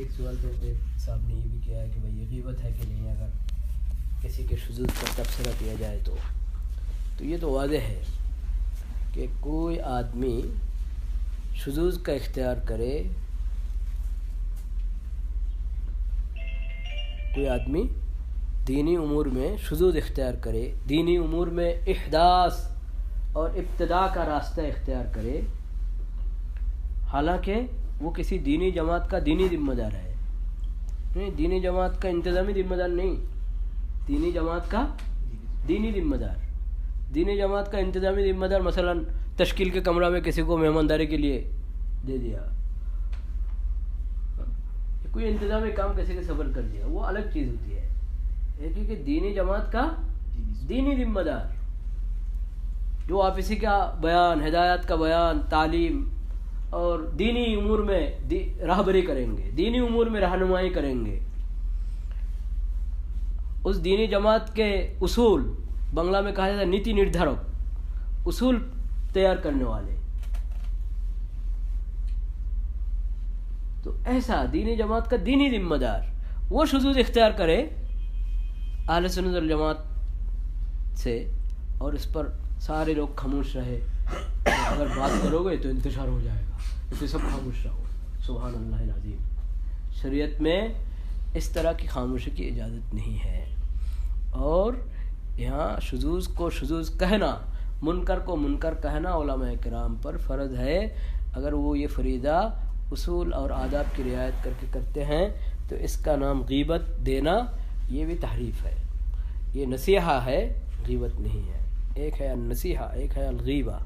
ایک سوال پہ صاحب نے یہ بھی کیا ہے کہ بھائی یہ غیبت ہے کہ نہیں اگر کسی کے شذوذ پر تبصرہ کیا جائے تو یہ تو واضح ہے کہ کوئی آدمی شذوذ کا اختیار کرے، کوئی آدمی دینی امور میں شذوذ اختیار کرے، دینی امور میں احداث اور ابتداء کا راستہ اختیار کرے، حالانکہ وہ کسی دینی جماعت کا دینی ذمہ دار ہے، نہیں دینی جماعت کا انتظامی ذمہ دار نہیں، دینی جماعت کا دینی ذمہ دار، دینی جماعت کا انتظامی ذمہ دار مثلا تشکیل کے کمرہ میں کسی کو مہمانداری کے لیے دے دیا، کوئی انتظامی کام کسی کے سفر کر دیا، وہ الگ چیز ہوتی ہے، کیونکہ دینی جماعت کا دینی ذمہ دار جو آپسی کا بیان، ہدایات کا بیان، تعلیم اور دینی امور میں راہبری کریں گے، دینی امور میں رہنمائی کریں گے، اس دینی جماعت کے اصول، بنگلہ میں کہا جاتا ہے نیتی نردھارک، اصول تیار کرنے والے، تو ایسا دینی جماعت کا دینی ذمہ دار وہ شذوذ اختیار کرے اہل سنت والجماعت سے، اور اس پر سارے لوگ خاموش رہے، اگر بات کرو گے تو انتشار ہو جائے گا، اسے سب خاموش رہو، سبحان اللہ العظیم۔ شریعت میں اس طرح کی خاموشی کی اجازت نہیں ہے، اور یہاں شذوذ کو شذوذ کہنا، منکر کو منکر کہنا علماء کرام پر فرض ہے، اگر وہ یہ فریضہ اصول اور آداب کی رعایت کر کے کرتے ہیں تو اس کا نام غیبت دینا یہ بھی تحریف ہے، یہ نصیحہ ہے، غیبت نہیں ہے۔ ایک ہے النصیحہ، ایک ہے الغیبہ،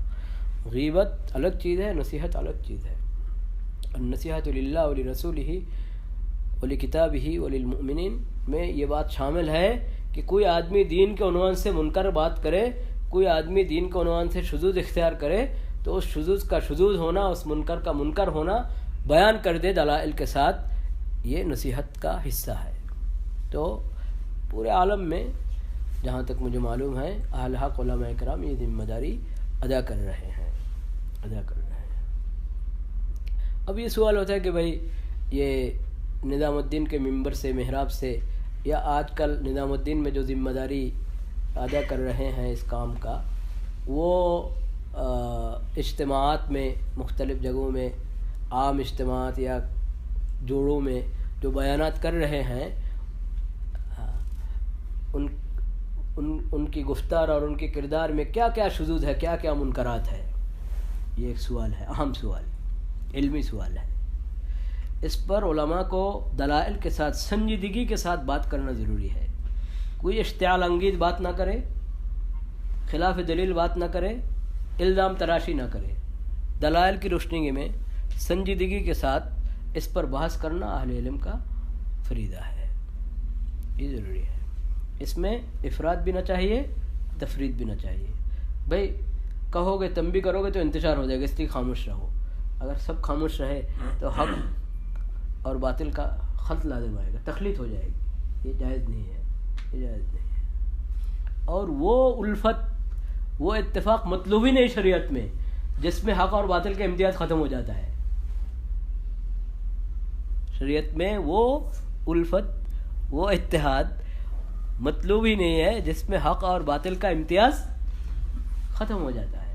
غیبت الگ چیز ہے، نصیحت الگ چیز ہے۔ النصیحۃ للہ ولرسولہ ولکتابہ وللمؤمنین میں یہ بات شامل ہے کہ کوئی آدمی دین کے عنوان سے منکر بات کرے، کوئی آدمی دین کے عنوان سے شذوذ اختیار کرے تو اس شذوذ کا شذوذ ہونا، اس منکر کا منکر ہونا بیان کر دے دلائل کے ساتھ، یہ نصیحت کا حصہ ہے۔ تو پورے عالم میں جہاں تک مجھے معلوم ہے اہل حق علماء کرام یہ ذمہ داری ادا کر رہے ہیں۔ اب یہ سوال ہوتا ہے کہ بھائی یہ نظام الدین کے ممبر سے، محراب سے، یا آج کل نظام الدین میں جو ذمہ داری ادا کر رہے ہیں اس کام کا، وہ اجتماعات میں، مختلف جگہوں میں، عام اجتماعات یا جوڑوں میں جو بیانات کر رہے ہیں، ان کی گفتار اور ان کے کردار میں کیا کیا شذوذ ہے، کیا کیا منکرات ہے، یہ ایک سوال ہے، اہم سوال، علمی سوال ہے۔ اس پر علماء کو دلائل کے ساتھ، سنجیدگی کے ساتھ بات کرنا ضروری ہے، کوئی اشتعال انگیز بات نہ کرے، خلاف دلیل بات نہ کرے، الزام تراشی نہ کرے، دلائل کی روشنی میں سنجیدگی کے ساتھ اس پر بحث کرنا اہل علم کا فریضہ ہے، یہ ضروری ہے۔ اس میں افراد بھی نہ چاہیے، تفرید بھی نہ چاہیے۔ بھائی کہو گے، تم بھی کرو گے تو انتشار ہو جائے گا، اس لیے خاموش رہو۔ اگر سب خاموش رہے تو حق اور باطل کا خلط لازم آئے گا، تخلیط ہو جائے گی، یہ جائز نہیں ہے، یہ جائز نہیں ہے۔ اور وہ الفت، وہ اتفاق مطلوب ہی نہیں شریعت میں جس میں حق اور باطل کا امتیاز ختم ہو جاتا ہے۔ شریعت میں وہ الفت، وہ اتحاد مطلوب ہی نہیں ہے جس میں حق اور باطل کا امتیاز ختم ہو جاتا ہے۔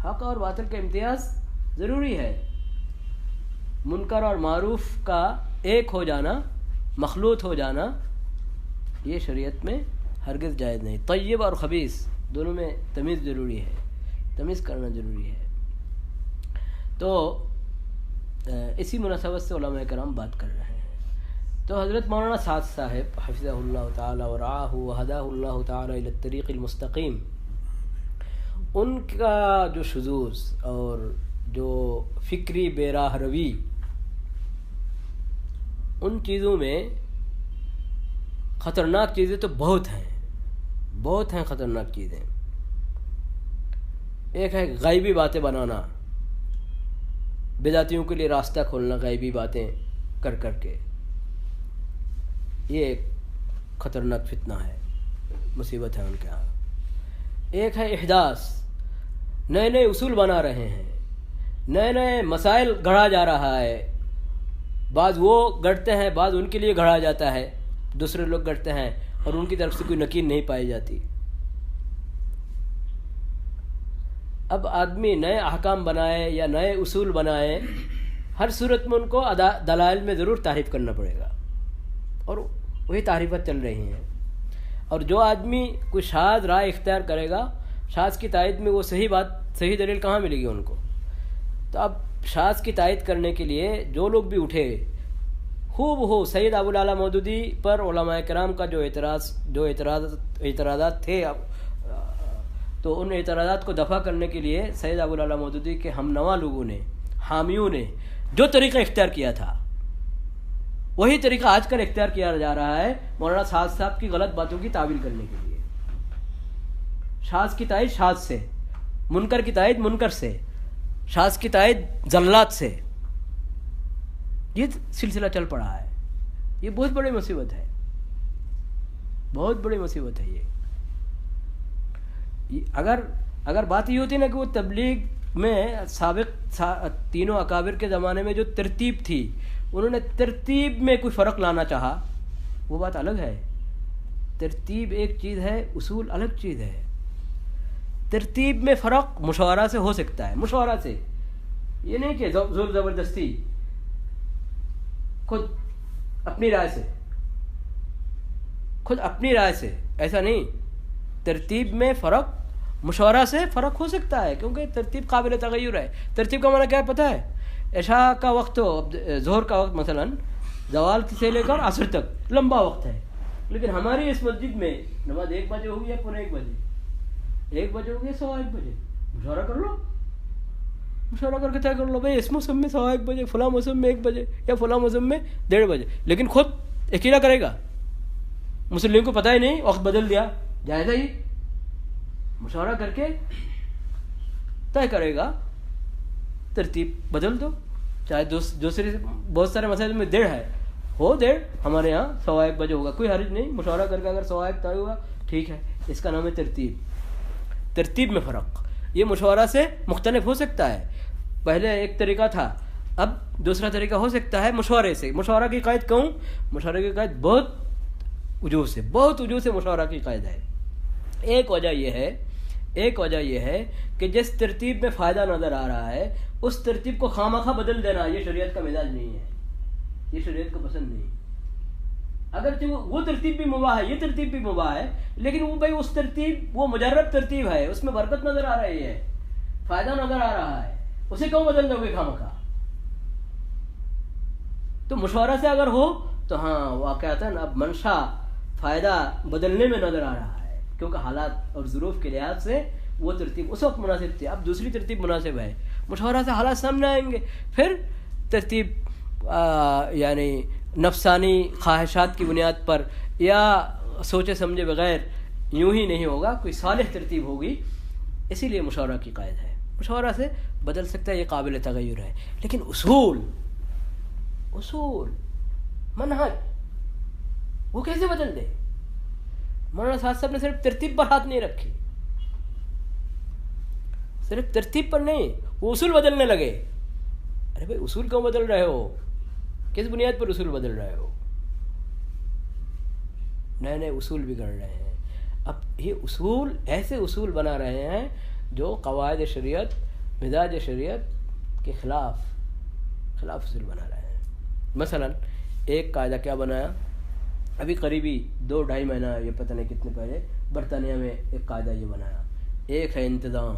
حق اور باطل کا امتیاز ضروری ہے، منکر اور معروف کا ایک ہو جانا، مخلوط ہو جانا، یہ شریعت میں ہرگز جائز نہیں۔ طیب اور خبیث دونوں میں تمیز ضروری ہے، تمیز کرنا ضروری ہے۔ تو اسی مناسبت سے علماء کرام بات کر رہے ہیں۔ تو حضرت مولانا سعد صاحب حفظہ اللہ تعالی ورعاہ وہداہ اللہ تعالی الی الطریق المستقیم، ان کا جو شذوذ اور جو فکری بے راہ روی، ان چیزوں میں خطرناک چیزیں تو بہت ہیں خطرناک چیزیں۔ ایک ہے غیبی باتیں بنانا، بدعتیوں کے لیے راستہ کھولنا، غیبی باتیں کر کے، یہ ایک خطرناک فتنہ ہے، مصیبت ہے ان کے ہاں۔ ایک ہے احداث، نئے نئے اصول بنا رہے ہیں، نئے نئے مسائل گڑھا جا رہا ہے، بعض وہ گڑھتے ہیں، بعض ان کے لیے گڑھا جاتا ہے، دوسرے لوگ گڑھتے ہیں اور ان کی طرف سے کوئی نکیر نہیں پائی جاتی. اب آدمی نئے احکام بنائے یا نئے اصول بنائے، ہر صورت میں ان کو دلائل میں ضرور تعریف کرنا پڑے گا، اور وہی تعریفات چل رہی ہیں. اور جو آدمی کوئی شاذ رائے اختیار کرے گا، شاذ کی تائید میں وہ صحیح بات، صحیح دلیل کہاں ملے گی ان کو؟ تو اب شاذ کی تائید کرنے کے لیے جو لوگ بھی اٹھے، خوب ہو سید ابو الاعلیٰ مودودی پر علماء کرام کا جو اعتراضات تھے، تو ان اعتراضات کو دفع کرنے کے لیے سید ابو الاعلیٰ مودودی کے ہم نوا لوگوں نے، حامیوں نے جو طریقہ اختیار کیا تھا، وہی طریقہ آج کل اختیار کیا جا رہا ہے مولانا سعد صاحب کی غلط باتوں کی تعویل کرنے کے لیے. شاذ کی تائید شاذ سے، منکر کی تائید منکر سے، شاذ کی تائید زلات سے، یہ سلسلہ چل پڑا ہے. یہ بہت بڑی مصیبت ہے، بہت بڑی مصیبت ہے. یہ اگر بات یہ ہوتی نا کہ وہ تبلیغ میں سابق تینوں اکابر کے زمانے میں جو ترتیب تھی، انہوں نے ترتیب میں کوئی فرق لانا چاہا، وہ بات الگ ہے. ترتیب ایک چیز ہے، اصول الگ چیز ہے. ترتیب میں فرق مشورہ سے ہو سکتا ہے، مشورہ سے، یہ نہیں کہ زور زبردستی، خود اپنی رائے سے، ایسا نہیں. ترتیب میں فرق مشورہ سے فرق ہو سکتا ہے، کیونکہ ترتیب قابل تغیر ہے. ترتیب کا معنی کیا ہے پتہ ہے؟ عشاء کا وقت ہو، ظہر کا وقت مثلا زوال سے لے کر عصر تک لمبا وقت ہے، لیکن ہماری اس مسجد میں نماز 1 بجے ہوگی یا پونے 1 بجے، 1 بجے ہوگی یا 1:15 بجے. مشورہ کر لو، مشورہ کر کے طے کر لو بھائی اس موسم میں 1:15 بجے، فلاں موسم میں 1 بجے، یا فلاں موسم میں 1:30 بجے. لیکن خود اکیلا کرے گا، مسلم کو پتہ ہی نہیں، وقت بدل دیا، جائزہ ہی مشورہ کر کے طے کرے گا. ترتیب بدل دو، چاہے دوسرے بہت سارے مسائل میں 1:30 ہے، ہو 1:30، ہمارے یہاں 1:15 بجے ہوگا، کوئی حرج نہیں. مشورہ کر کے اگر 1:15 طے ہوا ٹھیک ہے، اس کا نام ہے ترتیب. ترتیب میں فرق یہ مشورہ سے مختلف ہو سکتا ہے. پہلے ایک طریقہ تھا، اب دوسرا طریقہ ہو سکتا ہے مشورے سے. مشورہ کی قائد کہوں، مشورہ کی قائد بہت وجوہ سے مشورہ کی قائد ہے. ایک وجہ یہ ہے کہ جس ترتیب میں فائدہ نظر آ رہا ہے اس ترتیب کو خواہ بدل دینا، یہ شریعت کا مزاج نہیں ہے، یہ شریعت کو پسند نہیں. اگرچہ وہ ترتیب بھی مباح ہے، یہ ترتیب بھی مباح ہے، لیکن وہ بھائی اس ترتیب وہ مجرب ترتیب ہے، اس میں برکت نظر آ رہی ہے، فائدہ نظر آ رہا ہے، اسے کیوں بدل دو گے خواہ؟ تو مشورہ سے اگر ہو تو ہاں واقعتاً اب منشا فائدہ بدلنے میں نظر آ رہا ہے، کیونکہ حالات اور ظروف کے لحاظ سے وہ ترتیب اس وقت مناسب تھی، اب دوسری ترتیب مناسب ہے. مشورہ سے حالات سامنے آئیں گے، پھر ترتیب یعنی نفسانی خواہشات کی بنیاد پر یا سوچے سمجھے بغیر یوں ہی نہیں ہوگا، کوئی صالح ترتیب ہوگی. اسی لیے مشورہ کی قائد ہے. مشورہ سے بدل سکتا ہے، یہ قابل تغیر ہے، لیکن اصول منہج وہ کیسے بدل دے؟ مولانا سعد صاحب نے صرف ترتیب پر ہاتھ نہیں رکھی، صرف ترتیب پر نہیں، وہ اصول بدلنے لگے. ارے بھائی اصول کیوں بدل رہے ہو؟ کس بنیاد پر اصول بدل رہے ہو؟ نئے اصول بگڑ رہے ہیں. اب یہ اصول ایسے اصول بنا رہے ہیں جو قواعد شریعت، مزاج شریعت کے خلاف اصول بنا رہے ہیں. مثلا ایک قاعدہ کیا بنایا، ابھی قریبی 2-2.5 مہینہ یہ پتہ نہیں کتنے پہلے برطانیہ میں ایک قاعدہ یہ بنایا، ایک ہے انتظام،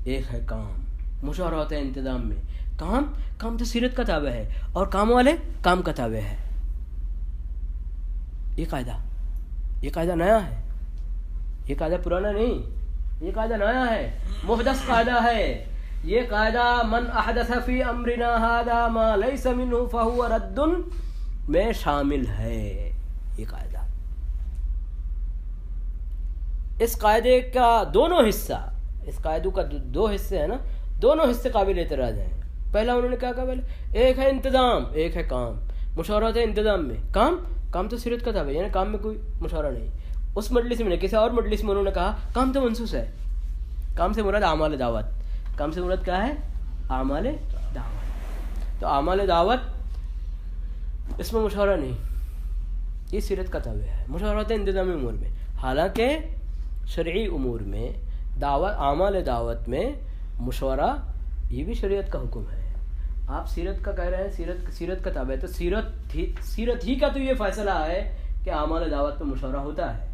ایک ہے کام. مشورہ ہوتا ہے انتظام میں، کام تو سیرت کا تابع ہے اور کام والے کام کا تابع ہے. یہ قاعدہ نیا ہے، یہ قاعدہ پرانا نہیں، یہ قاعدہ نیا ہے، محدث قاعدہ ہے. یہ قاعدہ من احدث فی امرنا ھذا ما لیس منہ فہو رد میں شامل ہے. یہ قاعدہ، اس قاعدے کا دونوں حصہ، اس قاعدے کا 2 حصے ہیں نا، دونوں حصے قابل اعتراض ہیں. پہلا انہوں نے کیا کہا، پہلے ایک ہے انتظام، ایک ہے کام. مشورہ ہوتا ہے انتظام میں، کام تو سیرت کا تابع ہے، یعنی کام میں کوئی مشورہ نہیں. اس مجلس میں کسی اور مجلس میں انہوں نے کہا کام تو منسوس ہے، کام سے مراد اعمال دعوت، کام سے مراد کیا ہے، اعمال دعوت. تو اعمال دعوت اس میں مشورہ نہیں، یہ سیرت کا تابع ہے. مشورہ ہوتا ہے انتظامی امور میں. حالانکہ شرعی امور میں دعوت، اعمال دعوت میں مشورہ یہ بھی شریعت کا حکم ہے. آپ سیرت کا کہہ رہے ہیں، سیرت کا تابع ہے، تو سیرت ہی کا تو یہ فیصلہ ہے کہ اعمال دعوت میں مشورہ ہوتا ہے،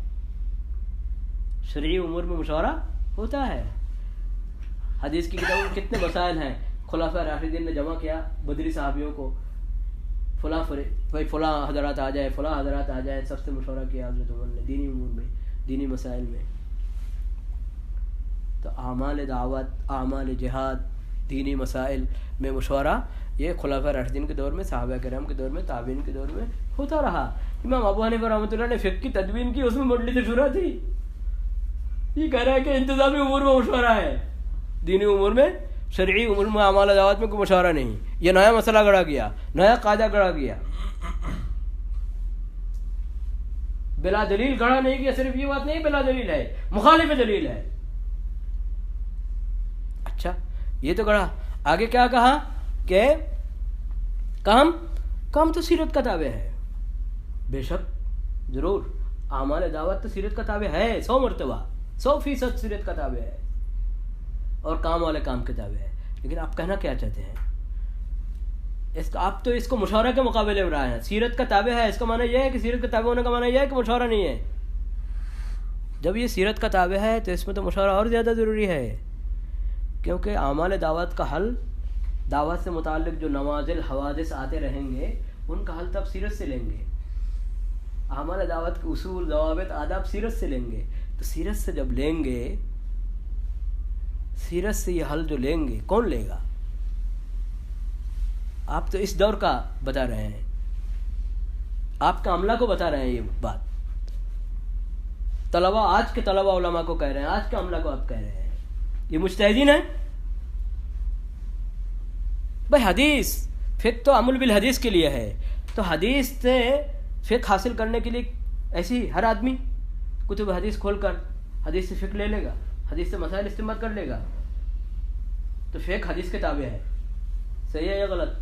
شرعی امور میں مشورہ ہوتا ہے. حدیث کی کتابوں میں کتنے مسائل ہیں. خلفاء راشدین نے جمع کیا بدری صحابیوں کو، فلاں حضرات آ جائے، فلاں حضرات آ جائے، سب سے مشورہ کیا حضرت عمر نے دینی امور میں، دینی مسائل میں. تو اعمال دعوت، اعمال جہاد، دینی مسائل میں مشورہ یہ خلفاء راشدین کے دور میں، صحابہ کرام کے دور میں، تابعین کے دور میں ہوتا رہا. امام ابو حنیفہ رحمۃ اللہ نے فقہ کی تدوین کی، اس میں مجلس شورا تھی. یہ کہہ رہا ہے کہ انتظامی امور میں مشورہ ہے، دینی امور میں، شرعی امور میں، اعمال دعوت میں کوئی مشورہ نہیں. یہ نیا مسئلہ گڑا گیا، نیا قاعدہ گڑا گیا، بلا دلیل گڑا نہیں کیا. صرف یہ بات نہیں بلا دلیل ہے، مخالف دلیل ہے. اچھا یہ تو گڑا. آگے کیا کہا کہ کام تو سیرت کا تابع ہے. بے شک ضرور اعمال دعوت تو سیرت کا تابع ہے، 100 مرتبہ، 100% سیرت کا تابع ہے، اور کام والے کام کے تابع ہے. لیکن آپ کہنا کیا چاہتے ہیں؟ آپ تو اس کو مشورہ کے مقابلے میں رہا ہے. سیرت کا تابع ہے، اس کا معنی یہ ہے کہ سیرت کا تابع ہونے کا معنی یہ ہے کہ مشورہ نہیں ہے. جب یہ سیرت کا تابع ہے تو اس میں تو مشورہ اور زیادہ ضروری ہے، کیونکہ اعمال دعوت کا حل، دعوت سے متعلق جو نوازل حوادث آتے رہیں گے ان کا حل تب سیرت سے لیں گے. اعمال دعوت کے اصول، ضوابط، آداب سیرت سے لیں گے. تو سیرت سے جب لیں گے، سیرت سے یہ حل جو لیں گے کون لے گا؟ آپ تو اس دور کا بتا رہے ہیں، آپ کا عملہ کو بتا رہے ہیں. یہ بات طلبہ، آج کے طلبہ علماء کو کہہ رہے ہیں، آج کے عملہ کو آپ کہہ رہے ہیں. یہ مجتہدین ہیں بھائی. حدیث فقہ تو عمل بالحدیث کے لیے ہے. تو حدیث سے فقہ حاصل کرنے کے لیے ایسی ہر آدمی کتب حدیث کھول کر حدیث سے فقہ لے لے گا، حدیث سے مسائل استنباط کر لے گا. تو فقہ حدیث کے تابع ہے. صحیح ہے یا غلط؟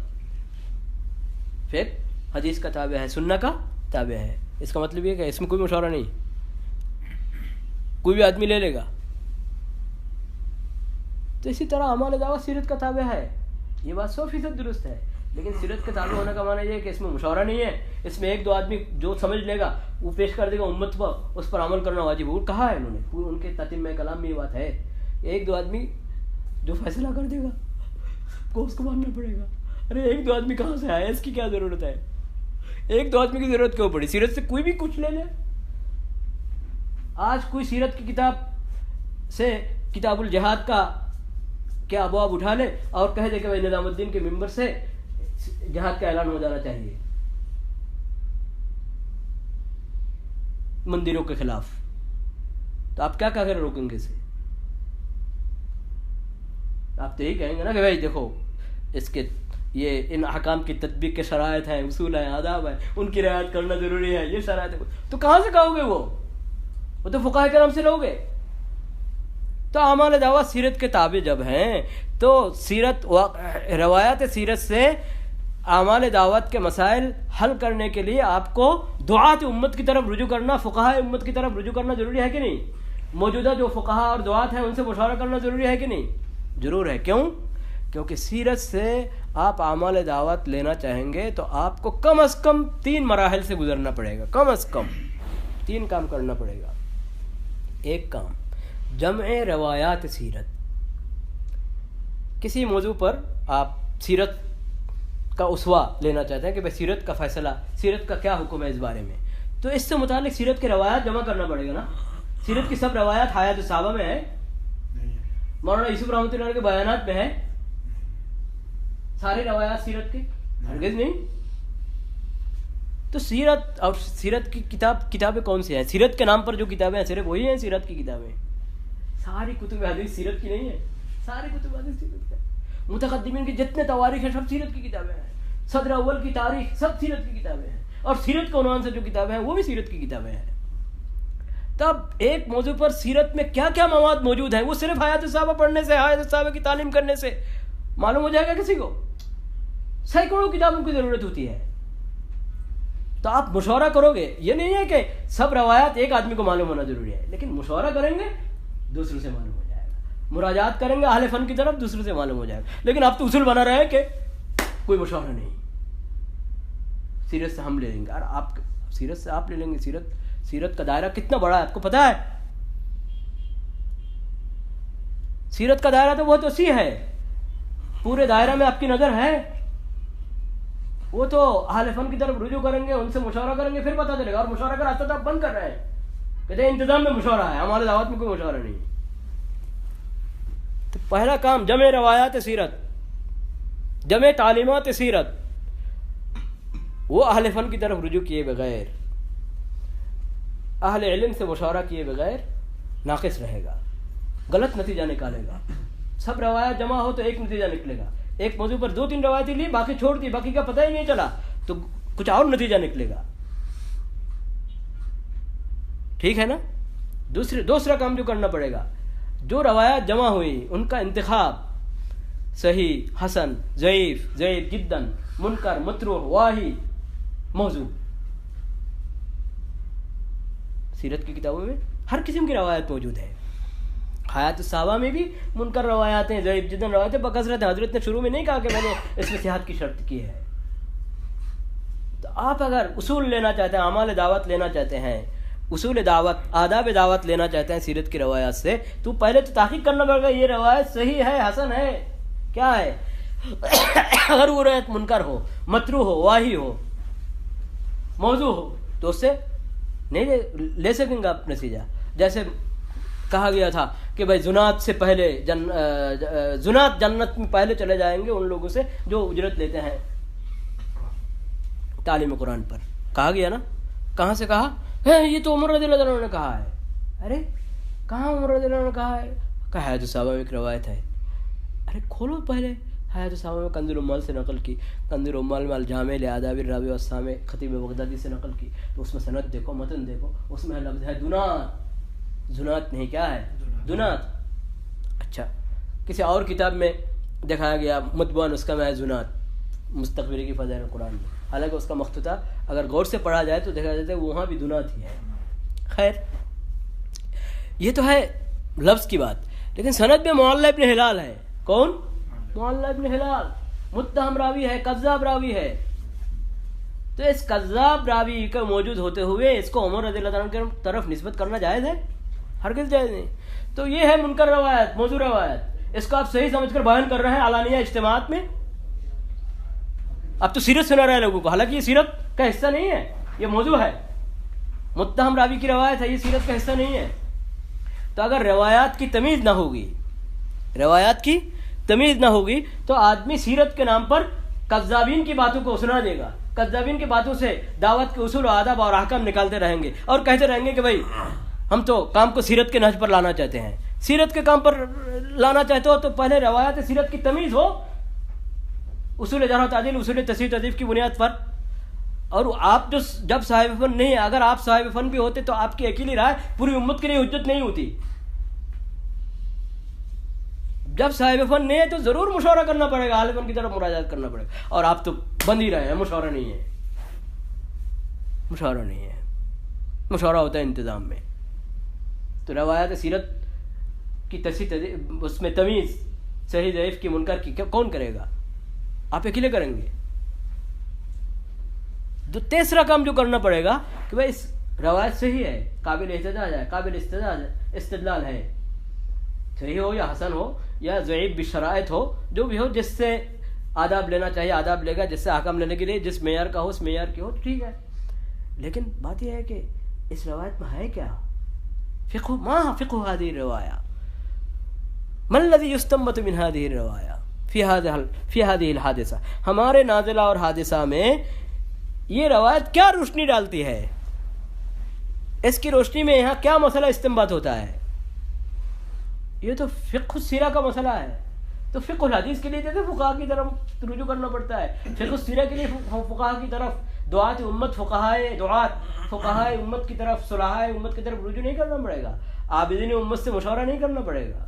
فقہ حدیث کا تابع ہے، سنہ کا تابع ہے. اس کا مطلب یہ کہ اس میں کوئی مشورہ نہیں، کوئی بھی آدمی لے لے گا. تو اسی طرح اعمال دعوت سیرت کا تابع ہے. یہ بات 100% درست ہے. لیکن سیرت کے تابع ہونے کا معنی یہ ہے کہ اس میں مشورہ نہیں ہے. اس میں ایک دو آدمی جو سمجھ لے گا وہ پیش کر دے گا امت پر، اس پر عمل کرنا واجب. وہ کہا ہے انہوں نے، ان کے تتمہ کلام میں یہ بات ہے. ایک دو آدمی جو فیصلہ کر دے گا کو اس کو ماننا پڑے گا. ارے ایک دو آدمی کہاں سے آیا، اس کی کیا ضرورت ہے؟ ایک دو آدمی کی ضرورت کیوں پڑی؟ سیرت سے کوئی بھی کچھ لے لے. آج کوئی سیرت کی کتاب سے کتاب الجہاد کا کیا ابواب اٹھا لے اور کہہ دے کہ بھائی نظام الدین کے ممبر سے جہاد کا اعلان ہو جانا چاہیے مندروں کے خلاف. تو آپ کیا کہہ کر روکیں گے اسے؟ آپ تو یہی کہیں گے نا کہ بھائی دیکھو اس کے یہ ان احکام کی تطبیق کے شرائط ہیں، اصول ہیں، آداب ہیں، ان کی رعایت کرنا ضروری ہے، یہ شرائط ہے. تو کہاں سے کہو گے؟ وہ تو فقہاء کرام سے لو گے. تو اعمال دعوت سیرت کے تابع جب ہیں تو سیرت، روایات سیرت سے اعمال دعوت کے مسائل حل کرنے کے لیے آپ کو دعات امت کی طرف رجوع کرنا، فقہاء امت کی طرف رجوع کرنا ضروری ہے کہ نہیں؟ موجودہ جو فقہاء اور دعات ہیں ان سے مشورہ کرنا ضروری ہے کہ نہیں؟ ضرور ہے. کیوں؟ کیونکہ سیرت سے آپ اعمال دعوت لینا چاہیں گے تو آپ کو کم از کم 3 مراحل سے گزرنا پڑے گا. کم از کم 3 کام کرنا پڑے گا. ایک کام جمع روایات سیرت. کسی موضوع پر آپ سیرت کا اسوہ لینا چاہتے ہیں کہ بھائی سیرت کا فیصلہ، سیرت کا کیا حکم ہے اس بارے میں، تو اس سے متعلق سیرت کے روایات جمع کرنا پڑے گا نا. سیرت کی سب روایات حیات الصحابہ میں ہے، مولانا یوسف رحمۃ اللہ کے بیانات میں ہے. ساری روایات سیرت کے ہرگز نہیں. تو سیرت اور سیرت کی کتابیں کون سی ہیں؟ سیرت کے نام پر جو کتابیں ہیں صرف وہی ہیں سیرت کی کتابیں. ساری کتب حدیث سیرت کی نہیں ہے، ساری کتب حدیث سیرت کی. متقدمین کی جتنے تواریخ ہیں سب سیرت کی کتابیں ہیں. صدر اول کی تاریخ سب سیرت کی کتابیں ہیں، اور سیرت کے عنوان سے جو کتابیں ہیں وہ بھی سیرت کی کتابیں ہیں. تب ایک موضوع پر سیرت میں کیا کیا مواد موجود ہیں وہ صرف حیات الصحابہ پڑھنے سے، حیات الصحابہ کی تعلیم کرنے سے معلوم ہو جائے گا. کسی کو سینکڑوں کتابوں کی ضرورت ہوتی ہے. تو آپ مشورہ کرو گے. یہ نہیں ہے کہ سب روایات ایک آدمی کو معلوم ہونا ضروری ہے, لیکن مشورہ کریں گے دوسروں سے معلوم ہو جائے گا, مراجعات کریں گے اہل فن کی طرف دوسروں سے معلوم ہو جائے گا. لیکن آپ تو اصول بنا رہے ہیں کہ کوئی مشورہ نہیں, سیرت سے ہم لے لیں گے. اور آپ سیرت سے آپ لے لیں گے. سیرت کا دائرہ کتنا بڑا ہے آپ کو پتہ ہے؟ سیرت کا دائرہ تو بہت وسیع ہے. پورے دائرہ میں آپ کی نظر ہے. وہ تو اہل فن کی طرف رجوع کریں گے, ان سے مشورہ کریں گے, پھر پتہ چلے گا. اور مشورہ کا راستہ تو آپ بند کر رہے ہیں, کہتے ہیں انتظام میں مشورہ ہے, ہمارے دعوت میں کوئی مشورہ نہیں. تو پہلا کام جمع روایات سیرت, جمع تعلیمات سیرت, وہ اہل فن کی طرف رجوع کیے بغیر, اہل علم سے مشورہ کیے بغیر ناقص رہے گا, غلط نتیجہ نکالے گا. سب روایات جمع ہو تو ایک نتیجہ نکلے گا. ایک موضوع پر 2-3 روایتیں لی, باقی چھوڑ دی, باقی کا پتہ ہی نہیں چلا, تو کچھ اور نتیجہ نکلے گا. ٹھیک ہے نا؟ دوسرا کام جو کرنا پڑے گا, جو روایات جمع ہوئی ان کا انتخاب صحیح, حسن, ضعیف جداً, منکر, متروح, واہی, موضوع. سیرت کی کتابوں میں ہر قسم کی روایت موجود ہے. حیات الصحابہ میں بھی منکر روایات ہیں, ضعیف جداً روایتیں بکثرت ہیں. حضرت نے شروع میں نہیں کہا کہ میں نے اس میں صحت کی شرط کی ہے. تو آپ اگر اصول لینا چاہتے ہیں, اعمال دعوت لینا چاہتے ہیں, اصول دعوت, آداب دعوت لینا چاہتے ہیں سیرت کی روایات سے, تو پہلے تو تحقیق کرنا پڑے گا یہ روایت صحیح ہے, حسن ہے, کیا ہے. اگر وہ روایت منکر ہو, متروح ہو, واہی ہو, موضوع ہو, تو اس سے نہیں لے سکیں گے آپ نتیجہ. جیسے کہا گیا تھا کہ بھائی زنات سے پہلے زنات جنت میں پہلے چلے جائیں گے ان لوگوں سے جو اجرت لیتے ہیں تعلیم قرآن پر. کہا گیا نا, کہاں سے کہا ہے؟ یہ تو عمر رضی اللہ عنہ نے کہا ہے. ارے کہاں عمر رضی اللہ عنہ نے کہا ہے؟ کہ حیات الصحابہ میں ایک روایت ہے. ارے کھولو پہلے حیات الصحابہ میں کنز العمال سے نقل کی, کنز العمال میں الجامع لآداب الراوی والسامع خطیب بغدادی سے نقل کی, تو اس میں سند دیکھو, متن دیکھو, اس میں لفظ ہے دنات. زنات نہیں, کیا ہے؟ دنات. اچھا, کسی اور کتاب میں دکھایا گیا مطبوع نسخہ میں ہے زنات, مستقبری کی فضائل قرآن میں, حالانکہ اس کا مخطوطہ اگر غور سے پڑھا جائے تو دیکھا جاتا ہے وہاں بھی دنات ہی ہے. خیر, یہ تو ہے لفظ کی بات, لیکن سند میں معلّہ ابن ہلال ہے. کون؟ معلّہ ابن ہلال متہم راوی ہے, کذاب راوی ہے. تو اس کذاب راوی کا موجود ہوتے ہوئے اس کو عمر رضی اللہ عنہ کی طرف نسبت کرنا جائز ہے؟ ہرگز جائز نہیں. تو یہ ہے منکر روایت, موضوع روایت, اس کو آپ صحیح سمجھ کر بیان کر رہے ہیں علانیہ اجتماعات میں. اب تو سیرت سنا رہے ہیں لوگوں کو, حالانکہ یہ سیرت کا حصہ نہیں ہے, یہ موضوع ہے, متہم راوی کی روایت ہے, یہ سیرت کا حصہ نہیں ہے. تو اگر روایات کی تمیز نہ ہوگی, روایات کی تمیز نہ ہوگی تو آدمی سیرت کے نام پر کذابین کی باتوں کو سنا دے گا, کذابین کی باتوں سے دعوت کے اصول و آداب اور احکام نکالتے رہیں گے اور کہتے رہیں گے کہ بھائی ہم تو کام کو سیرت کے نہج پر لانا چاہتے ہیں. سیرت کے کام پر لانا چاہتے ہو تو پہلے روایات سیرت کی تمیز ہو, اصول جرح و تعدیل, اصول تصحیح تضعیف کی بنیاد پر. اور آپ جو جب صاحب فن نہیں, اگر آپ صاحب فن بھی ہوتے تو آپ کی اکیلی رائے پوری امت کے لیے حجت نہیں ہوتی. جب صاحب فن نہیں ہے تو ضرور مشورہ کرنا پڑے گا, اہل فن کی طرف مراجعات کرنا پڑے گا. اور آپ تو بند ہی رہے ہیں, مشورہ نہیں ہے, مشورہ نہیں ہے, مشورہ ہوتا ہے انتظام میں. تو روایات سیرت کی تصحیح, اس میں تمیز صحیح ضعیف کی منکر کی کون کرے گا؟ آپ اکیلے کریں گے. تو تیسرا کام جو کرنا پڑے گا کہ بھائی اس روایت صحیح ہے, قابل احتجاج ہے, قابل استدلال ہے, صحیح ہو یا حسن ہو یا ضعیف بشرائط ہو, جو بھی ہو, جس سے آداب لینا چاہیے آداب لے گا, جس سے احکام لینے کے لیے جس معیار کا ہو اس معیار کی ہو, ٹھیک ہے. لیکن بات یہ ہے کہ اس روایت میں ہے کیا؟ فقہ, ما فقہ هذه الرواية, ما الذي يستنبط من هذه الرواية في هذه الحادثة. ہمارے نازلہ اور حادثہ میں یہ روایت کیا روشنی ڈالتی ہے, اس کی روشنی میں یہاں کیا مسئلہ استنباط ہوتا ہے؟ یہ تو فقہ السیرہ کا مسئلہ ہے. تو فقہ الحدیث کے لیے جیسے فقہاء کی طرف رجوع کرنا پڑتا ہے, فقہ السیرہ کے لیے فقہاء کی طرف, دعات امت فقہائے امت کی طرف, صلحائے امت کی طرف رجوع نہیں کرنا پڑے گا, عابدین امت سے مشورہ نہیں کرنا پڑے گا.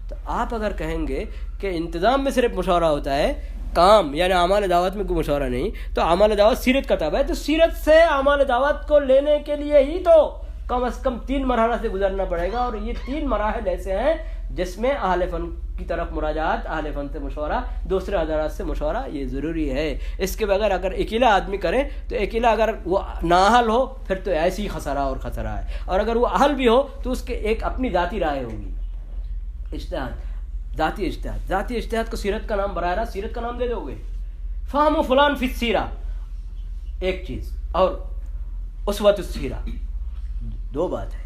تو آپ اگر کہیں گے کہ انتظام میں صرف مشورہ ہوتا ہے, کام یعنی اعمال دعوت میں کوئی مشورہ نہیں، تو اعمال دعوت سیرت کا تابع ہے، تو سیرت سے اعمال دعوت کو لینے کے لیے ہی تو کم از کم 3 مرحلہ سے گزرنا پڑے گا، اور یہ 3 مراحل ایسے ہیں جس میں اہل فن کی طرف مراجعات، اہل فن سے مشورہ، دوسرے حضرات سے مشورہ یہ ضروری ہے۔ اس کے بغیر اگر اکیلا آدمی کرے تو اکیلا اگر وہ نااہل ہو پھر تو ایسی ہی خسارہ اور خطرہ ہے، اور اگر وہ اہل بھی ہو تو اس کے ایک اپنی ذاتی رائے ہوگی۔ اجتہاد، ذاتی اجتہاد، ذاتی اجتہاد کو سیرت کا نام براہ راست سیرت کا نام دے دو گے؟ فہم فلان فی السیرہ ایک چیز، اور اسوۃ السیرہ دو بات ہے۔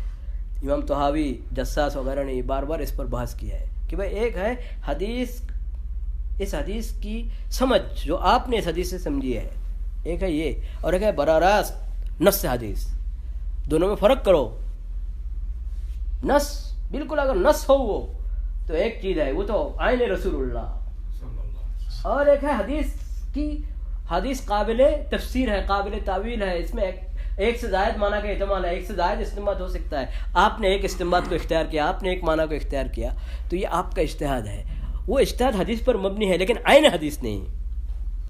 امام طحاوی، جساس وغیرہ نے بار بار اس پر بحث کیا ہے کہ بھائی ایک ہے حدیث، اس حدیث کی سمجھ جو آپ نے اس حدیث سے سمجھی ہے، ایک ہے یہ، اور ایک ہے براہ راست نص حدیث، دونوں میں فرق کرو۔ نص بالکل اگر نص ہو وہ تو ایک چیز ہے، وہ تو عین رسول اللہ، اور ایک ہے حدیث کی، حدیث قابل تفسیر ہے، قابل تعویل ہے، اس میں ایک سے زائد معنی کا احتمال ہے، ایک سے زائد استنباط ہو سکتا ہے۔ آپ نے ایک استنباط کو اختیار کیا، آپ نے ایک معنی کو اختیار کیا، تو یہ آپ کا اجتہاد ہے، وہ اجتہاد حدیث پر مبنی ہے، لیکن عین حدیث نہیں،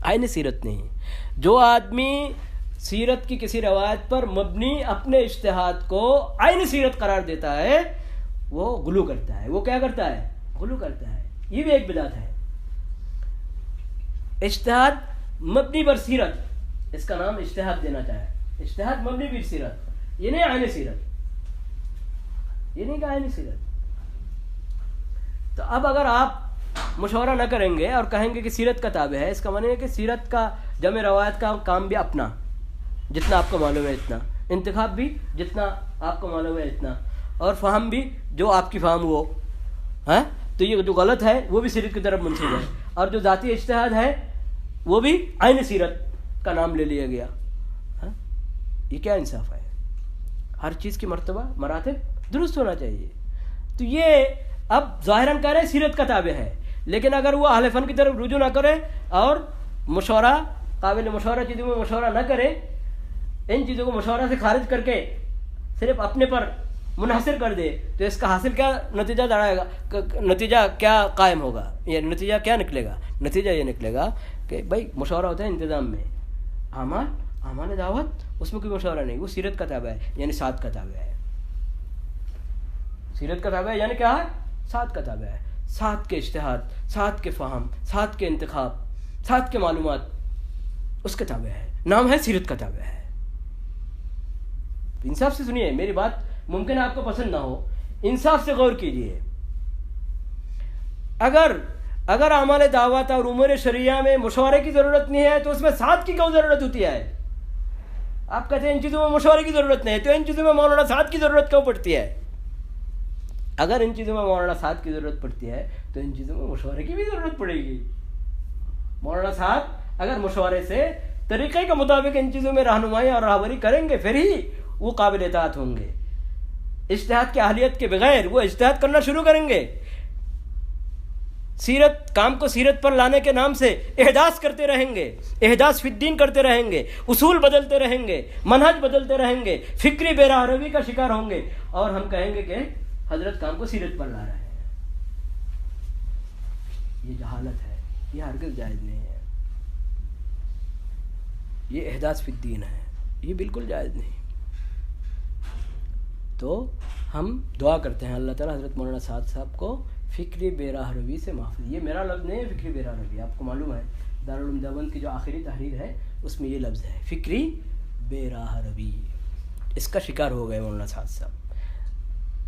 عین سیرت نہیں۔ جو آدمی سیرت کی کسی روایت پر مبنی اپنے اجتہاد کو عین سیرت قرار دیتا ہے وہ غلو کرتا ہے۔ وہ کیا کرتا ہے؟ غلو کرتا ہے۔ یہ بھی ایک بدعت ہے۔ اجتہاد مبنی بر سیرت، اس کا نام اجتہاد دینا چاہے، اجتہاد مبنی بر سیرت، یہ نہیں عین سیرت، یہ نہیں کہ عین سیرت۔ تو اب اگر آپ مشورہ نہ کریں گے اور کہیں گے کہ سیرت کا تابع ہے، اس کا معنی ہے کہ سیرت کا جمع روایت کا کام بھی اپنا، جتنا آپ کو معلوم ہے اتنا، انتخاب بھی جتنا آپ کو معلوم ہے اتنا، اور فہم بھی جو آپ کی فہم ہو، ہاں تو یہ جو غلط ہے وہ بھی سیرت کی طرف منسوب ہے، اور جو ذاتی اجتہاد ہے وہ بھی عین سیرت کا نام لے لیا گیا۔ یہ کیا انصاف ہے؟ ہر چیز کی مرتبہ مراتب درست ہونا چاہیے۔ تو یہ اب ظاہراً کہہ رہے ہیں سیرت کا تابع ہے، لیکن اگر وہ اہل فن کی طرف رجوع نہ کرے اور مشورہ، قابل مشورہ چیزوں میں مشورہ نہ کرے، ان چیزوں کو مشورہ سے خارج کر کے صرف اپنے پر منحصر کر دے، تو اس کا حاصل کیا نتیجہ دڑائے گا؟ نتیجہ کیا قائم ہوگا؟ یہ نتیجہ کیا نکلے گا؟ نتیجہ یہ نکلے گا کہ بھائی مشورہ ہوتا ہے انتظام میں، اعمال دعوت اس میں کوئی مشورہ نہیں، وہ سیرت کا تابع ہے، یعنی ساتھ کا تابع ہے۔ سیرت کا تابع ہے یعنی کیا ہے؟ ساتھ کا تابع ہے، ساتھ کے اجتہاد، ساتھ کے فہم، ساتھ کے انتخاب، ساتھ کے معلومات، اس کا تابع ہے، نام ہے سیرت کا تابع ہے۔ انصاف سے سنیے میری بات، ممکن ہے آپ کو پسند نہ ہو، انصاف سے غور کیجیے۔ اگر اعمال دعوت اور امور شرعیہ میں مشورے کی ضرورت نہیں ہے تو اس میں ساتھ کی کیوں ضرورت ہوتی ہے؟ آپ کہتے ہیں ان چیزوں میں مشورے کی ضرورت نہیں ہے، تو ان چیزوں میں مولانا ساتھ کی ضرورت کیوں پڑتی ہے؟ اگر ان چیزوں میں مولانا ساتھ کی ضرورت پڑتی ہے تو ان چیزوں میں مشورے کی بھی ضرورت پڑے گی۔ مولانا ساتھ اگر مشورے سے طریقے کے مطابق ان چیزوں میں رہنمائی اور راہبری کریں گے پھر ہی وہ قابل اطاعت ہوں گے۔ اجتہاد کی اہلیت کے بغیر وہ اجتہاد کرنا شروع کریں گے، سیرت کام کو سیرت پر لانے کے نام سے احداث کرتے رہیں گے، احداث فی الدین کرتے رہیں گے، اصول بدلتے رہیں گے، منہج بدلتے رہیں گے، فکری بے راہ روی کا شکار ہوں گے، اور ہم کہیں گے کہ حضرت کام کو سیرت پر لا رہے ہیں۔ یہ جہالت ہے، یہ ہرگز جائز نہیں ہے، یہ احداث فی الدین ہے، یہ بالکل جائز نہیں۔ تو ہم دعا کرتے ہیں اللہ تعالیٰ حضرت مولانا سعد صاحب کو فکری بے راہ روی سے محفوظ، یہ میرا لفظ نہیں ہے فکری بے راہ روی، آپ کو معلوم ہے دارالعلوم دیوبند کی جو آخری تحریر ہے اس میں یہ لفظ ہے فکری بے راہ روی، اس کا شکار ہو گئے مولانا سعد صاحب۔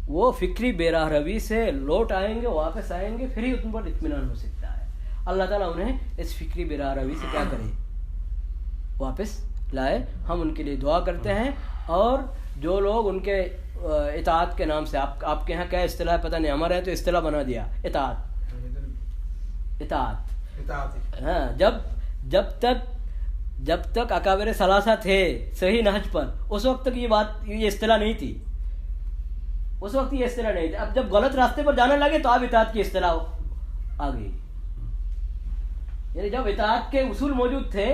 وہ فکری بے راہ روی سے لوٹ آئیں گے، واپس آئیں گے، پھر ہی ان پر اطمینان ہو سکتا ہے۔ اللہ تعالیٰ انہیں اس فکری بے راہ روی سے کیا کرے؟ واپس لائے۔ ہم ان کے لیے دعا کرتے ہیں، اور جو لوگ ان کے اطاعت کے نام سے، آپ کے ہاں کیا اصطلاح پتہ نہیں، ہمارے یہاں تو اصطلاح بنا دیا اطاعت۔ ہاں، جب تک اکابر ثلاثہ تھے صحیح نہج پر، اس وقت تک یہ اصطلاح نہیں تھی، اس وقت یہ اصطلاح نہیں تھی۔ اب جب غلط راستے پر جانے لگے تو اب اطاعت کی اصطلاح آ گئی، یعنی جب اطاعت کے اصول موجود تھے،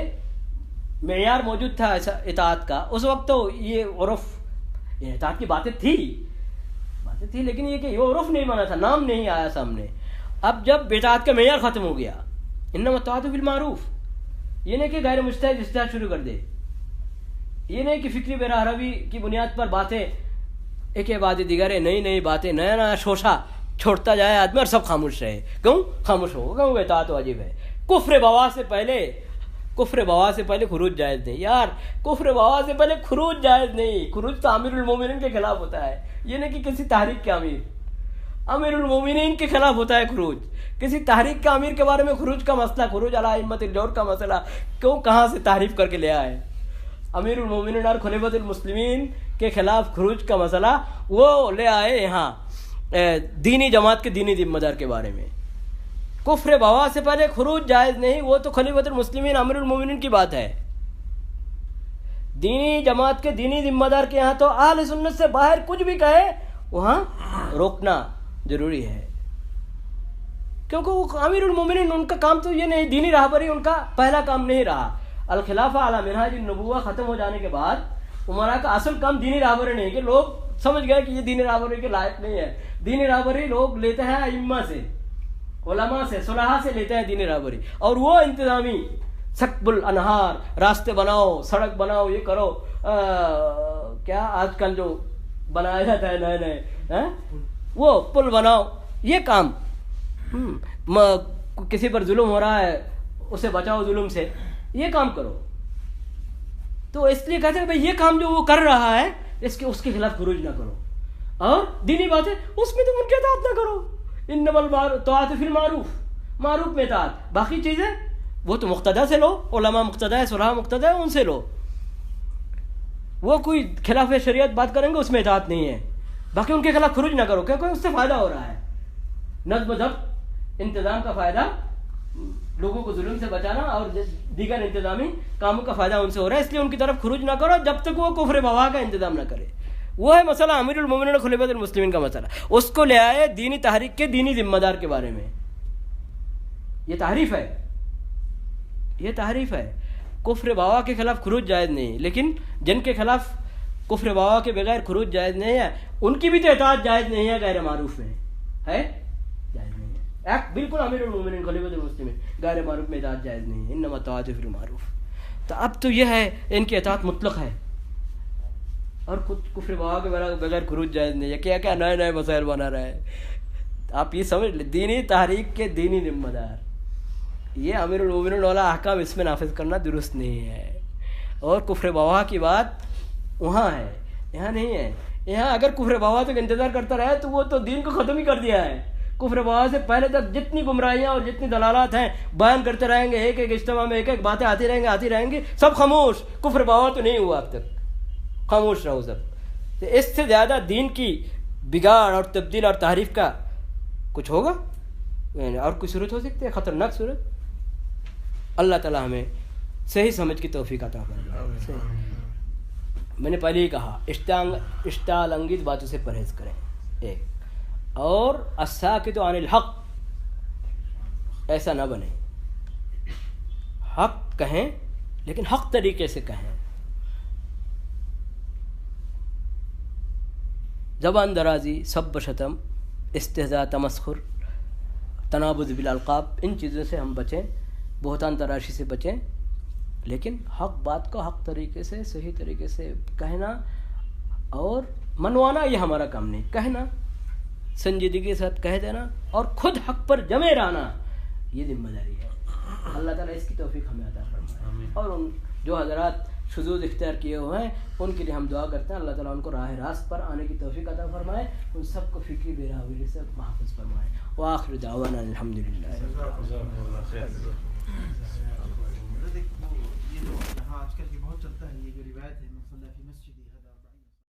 معیار موجود تھا اطاعت کا، اس وقت تو یہ عرف، یہ اطاعت کی باتیں تھی، لیکن یہ کہ یہ عرف نہیں مانا تھا، نام نہیں آیا سامنے۔ اب جب اطاعت کا معیار ختم ہو گیا، انما الطاعۃ بالمعروف. یہ نہیں کہ غیر مجتہد اجتہاد شروع کر دے, یہ نہیں کہ فکری براہ روی کی بنیاد پر باتیں ایک کے بعد دیگر نئی نئی باتیں نیا نیا شوشہ چھوڑتا جائے آدمی اور سب خاموش رہے. کیوں خاموش ہو؟ کیوں اطاعت واجب ہے. کفر بوا سے پہلے خروج جائز نہیں یار. کفر بوا سے پہلے خروج جائز نہیں. خروج تو امیر المومنین کے خلاف ہوتا ہے. یہ نہیں کہ کسی تحریک کے امیر المومنین کے خلاف ہوتا ہے خروج. کسی تحریک کا امیر کے بارے میں خروج کا مسئلہ, خروج علی ائمۃ الجور کا مسئلہ کیوں کہاں سے تعریف کر کے لے آئے؟ امیر المومنین اور خلیفۃ المسلمین کے خلاف خروج کا مسئلہ وہ لے آئے یہاں دینی جماعت کے دینی ذمہ دار کے بارے میں. کفر بوا سے پہلے خروج جائز نہیں, وہ تو خلیفۃ المسلمین امیر المومنین کی بات ہے. دینی جماعت کے دینی ذمہ دار کے یہاں تو اہل سنت سے باہر کچھ بھی کہے وہاں روکنا ضروری ہے, کیونکہ وہ امیر المومنین ان کا کام تو یہ نہیں, دینی راہبری ان کا پہلا کام نہیں رہا. الخلافہ علی منہاج النبوہ ختم ہو جانے کے بعد عمرا کا اصل کام دینی راہبری نہیں, کہ لوگ سمجھ گئے کہ یہ دینی راہبری کے لائق نہیں ہے. دینی راہبری لوگ لیتے ہیں ائمہ سے, علماء سے, صلحاء سے لیتے ہیں دینی راہبری, اور وہ انتظامی سکب الانہار, راستے بناؤ, سڑک بناؤ, یہ کرو, کیا آج کل جو بنایا جاتا ہے نئے نئے وہ پل بناؤ, یہ کام. کسی پر ظلم ہو رہا ہے اسے بچاؤ ظلم سے, یہ کام کرو. تو اس لیے کہتے ہیں بھائی یہ کام جو وہ کر رہا ہے اس کے خلاف خروج نہ کرو, اور دینی بات ہے اس میں تم ان کی اطاعت نہ کرو. انما الطاعۃ فی المعروف, معروف میں اطاعت, باقی چیزیں وہ تو مقتدا سے لو, علماء مقتدا ہے, صلحاء مقتدا ہے, ان سے لو. وہ کوئی خلاف شریعت بات کریں گے اس میں اطاعت نہیں ہے, باقی ان کے خلاف خروج نہ کرو کیونکہ اس سے فائدہ ہو رہا ہے. نظم و ضبط انتظام کا فائدہ, لوگوں کو ظلم سے بچانا اور دیگر انتظامی کاموں کا فائدہ ان سے ہو رہا ہے, اس لیے ان کی طرف خروج نہ کرو جب تک وہ کفر بوا کا انتظام نہ کرے. وہ ہے مسئلہ امیر المومنین اور خلیفۃ المسلمین کا مسئلہ. اس کو لے آئے دینی تحریک کے دینی ذمہ دار کے بارے میں. یہ تعریف ہے. کفر بوا کے خلاف خروج جائز نہیں, لیکن جن کے خلاف کفر بوا کے بغیر خروج جائز نہیں ہے ان کی بھی تو اطاعت جائز نہیں ہے. غیر معروف میں ہے جائز نہیں ہے, بالکل امیر المومنین خلیفۃ المسلمین غیر معروف میں اطاعت جائز نہیں ہے. انما الطاعۃ فی المعروف. تو اب تو یہ ہے ان کی اطاعت مطلق ہے, اور خود کفر بوا کے بغیر خروج جائز نہیں ہے. کیا کیا نئے نئے مسائل بنا رہے ہیں. آپ یہ سمجھ لیں, دینی تحریک کے دینی ذمہ دار, یہ امیر المومنین والا احکام اس میں نافذ کرنا درست نہیں ہے. اور کفر بوا کی بات وہاں ہے, یہاں نہیں ہے. یہاں اگر کفر بوا تک انتظار کرتا رہے تو وہ تو دین کو ختم ہی کر دیا ہے. کفر بوا سے پہلے تک جتنی گمراہیاں اور جتنی دلالات ہیں بیان کرتے رہیں گے, ایک ایک اجتماع میں ایک ایک باتیں آتی رہیں گی, سب خاموش. کفر بوا تو نہیں ہوا اب تک, خاموش رہو سب. تو اس سے زیادہ دین کی بگاڑ اور تبدیل اور تحریف کا کچھ ہوگا اور کوئی صورت ہو سکتی ہے, خطرناک صورت. اللہ تعالیٰ ہمیں صحیح سمجھ کی توفیق عطا فرمائے. میں نے پہلے ہی کہا اشتعال انگیز باتوں سے پرہیز کریں, ایک, اور الساکت عن الحق, ایسا نہ بنے. حق کہیں لیکن حق طریقے سے کہیں. زبان درازی, سب شتم, استہزاء, تمسخر, تنابز بالالقاب, ان چیزوں سے ہم بچیں, بہتان تراشی سے بچیں. لیکن حق بات کو حق طریقے سے صحیح طریقے سے کہنا اور منوانا یہ ہمارا کام نہیں. کہنا, سنجیدگی کے ساتھ کہہ دینا اور خود حق پر جمے رہنا, یہ ذمہ داری ہے. اللہ تعالیٰ اس کی توفیق ہمیں عطا فرمائے. اور ان جو حضرات شذوذ اختیار کیے ہوئے ہیں ان کے لیے ہم دعا کرتے ہیں اللہ تعالیٰ ان کو راہ راست پر آنے کی توفیق عطا فرمائے, ان سب کو فکری بےراوری سے محفوظ فرمائے. وآخر دعوانا الحمدللہ. آج کل یہ بہت چلتا ہے, یہ جو روایت ہے